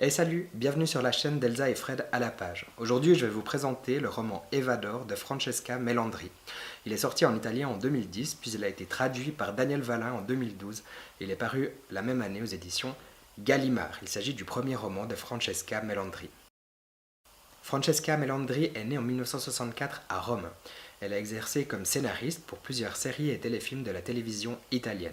Et salut, bienvenue sur la chaîne d'Elsa et Fred à la page. Aujourd'hui, je vais vous présenter le roman Evador de Francesca Melandri. Il est sorti en italien en 2010, puis il a été traduit par Daniel Vallin en 2012. Il est paru la même année aux éditions Gallimard. Il s'agit du premier roman de Francesca Melandri. Francesca Melandri est née en 1964 à Rome. Elle a exercé comme scénariste pour plusieurs séries et téléfilms de la télévision italienne.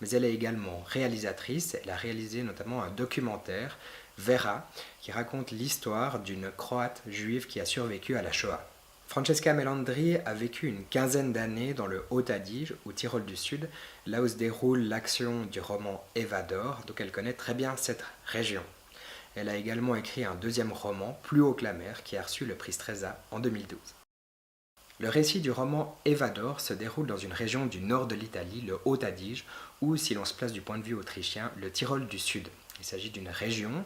Mais elle est également réalisatrice. Elle a réalisé notamment un documentaire, Vera, qui raconte l'histoire d'une Croate juive qui a survécu à la Shoah. Francesca Melandri a vécu une quinzaine d'années dans le Haut-Adige, au Tyrol du Sud, là où se déroule l'action du roman Evador, donc elle connaît très bien cette région. Elle a également écrit un deuxième roman, Plus haut que la mer, qui a reçu le prix Stresa en 2012. Le récit du roman Evador se déroule dans une région du nord de l'Italie, le Haut-Adige, ou, si l'on se place du point de vue autrichien, le Tyrol du Sud. Il s'agit d'une région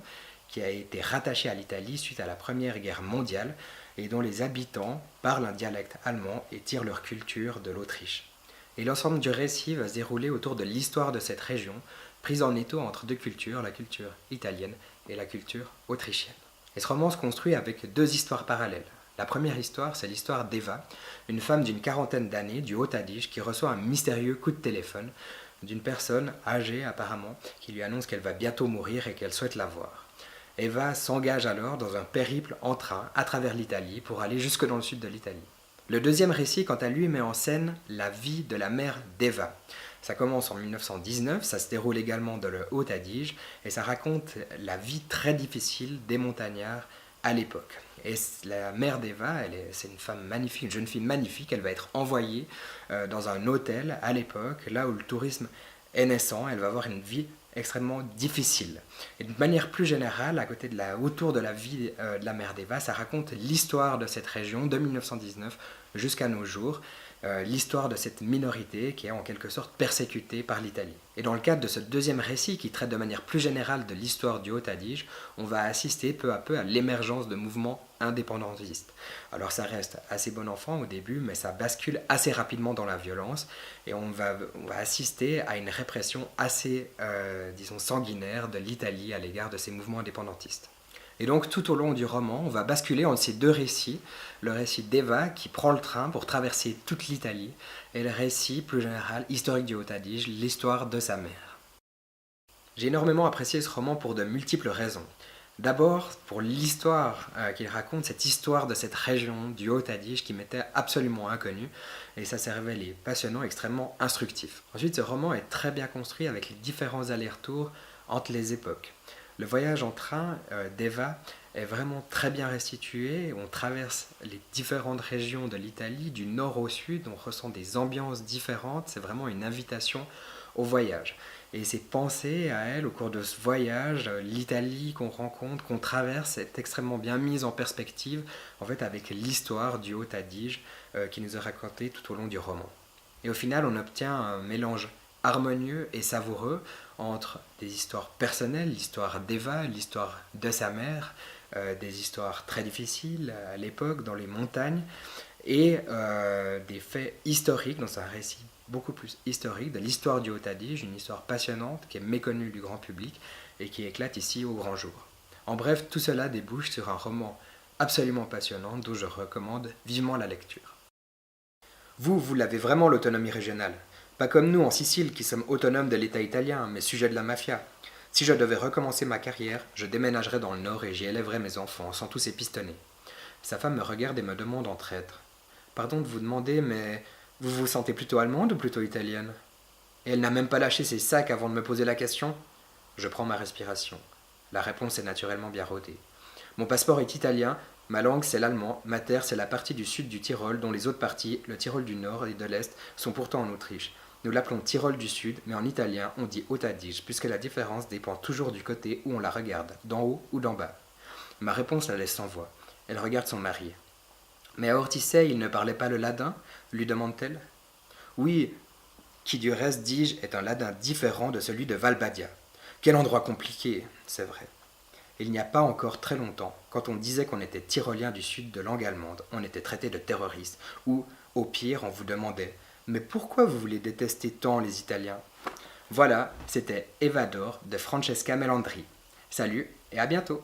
qui a été rattachée à l'Italie suite à la Première Guerre mondiale et dont les habitants parlent un dialecte allemand et tirent leur culture de l'Autriche. Et l'ensemble du récit va se dérouler autour de l'histoire de cette région, prise en étau entre deux cultures, la culture italienne et la culture autrichienne. Et ce roman se construit avec deux histoires parallèles. La première histoire, c'est l'histoire d'Eva, une femme d'une quarantaine d'années du Haut-Adige qui reçoit un mystérieux coup de téléphone d'une personne âgée apparemment qui lui annonce qu'elle va bientôt mourir et qu'elle souhaite la voir. Eva s'engage alors dans un périple en train à travers l'Italie pour aller jusque dans le sud de l'Italie. Le deuxième récit, quant à lui, met en scène la vie de la mère d'Eva. Ça commence en 1919, ça se déroule également dans le Haut-Adige et ça raconte la vie très difficile des montagnards à l'époque. Et la mère d'Eva, c'est une femme magnifique, une jeune fille magnifique, elle va être envoyée dans un hôtel à l'époque, là où le tourisme est naissant, elle va avoir une vie extrêmement difficile. Et de manière plus générale, autour de la vie de la mère d'Eva, ça raconte l'histoire de cette région de 1919 jusqu'à nos jours, l'histoire de cette minorité qui est en quelque sorte persécutée par l'Italie. Et dans le cadre de ce deuxième récit qui traite de manière plus générale de l'histoire du Haut-Adige, on va assister peu à peu à l'émergence de mouvements indépendantistes. Alors ça reste assez bon enfant au début, mais ça bascule assez rapidement dans la violence et on va assister à une répression assez, sanguinaire de l'Italie à l'égard de ces mouvements indépendantistes. Et donc tout au long du roman, on va basculer entre ces deux récits, le récit d'Eva qui prend le train pour traverser toute l'Italie, et le récit plus général, historique du Haut-Adige, l'histoire de sa mère. J'ai énormément apprécié ce roman pour de multiples raisons. D'abord, pour l'histoire qu'il raconte, cette histoire de cette région du Haut-Adige qui m'était absolument inconnue, et ça s'est révélé passionnant, extrêmement instructif. Ensuite, ce roman est très bien construit avec les différents allers-retours entre les époques. Le voyage en train d'Eva est vraiment très bien restitué. On traverse les différentes régions de l'Italie, du nord au sud, on ressent des ambiances différentes. C'est vraiment une invitation au voyage. Et c'est pensé à elle au cours de ce voyage, l'Italie qu'on rencontre, qu'on traverse, est extrêmement bien mise en perspective, en fait, avec l'histoire du Haut-Adige qui nous est racontée tout au long du roman. Et au final, on obtient un mélange harmonieux et savoureux entre des histoires personnelles, l'histoire d'Eva, l'histoire de sa mère, des histoires très difficiles à l'époque dans les montagnes, et des faits historiques dans un récit beaucoup plus historique de l'histoire du Haut-Adige, une histoire passionnante qui est méconnue du grand public et qui éclate ici au grand jour. En bref, tout cela débouche sur un roman absolument passionnant dont je recommande vivement la lecture. Vous l'avez vraiment l'autonomie régionale. Pas comme nous en Sicile qui sommes autonomes de l'État italien, mais sujets de la mafia. Si je devais recommencer ma carrière, je déménagerais dans le nord et j'y élèverais mes enfants, sans tous ces pistonnets. Sa femme me regarde et me demande en traître. Pardon de vous demander, mais vous vous sentez plutôt allemande ou plutôt italienne? Et elle n'a même pas lâché ses sacs avant de me poser la question. Je prends ma respiration. La réponse est naturellement bien rodée. Mon passeport est italien, ma langue c'est l'allemand, ma terre c'est la partie du sud du Tyrol dont les autres parties, le Tyrol du nord et de l'est, sont pourtant en Autriche. Nous l'appelons Tyrol du Sud, mais en italien, on dit Haut-Adige, puisque la différence dépend toujours du côté où on la regarde, d'en haut ou d'en bas. Ma réponse la laisse sans voix. Elle regarde son mari. Mais à Ortisei, il ne parlait pas le ladin lui demande-t-elle. Oui, qui du reste, dis-je, est un ladin différent de celui de Valbadia. Quel endroit compliqué, c'est vrai. Il n'y a pas encore très longtemps, quand on disait qu'on était tyrolien du sud de langue allemande, on était traité de terroriste, ou, au pire, on vous demandait « Mais pourquoi vous voulez détester tant les Italiens ?» Voilà, c'était Evador de Francesca Melandri. Salut et à bientôt!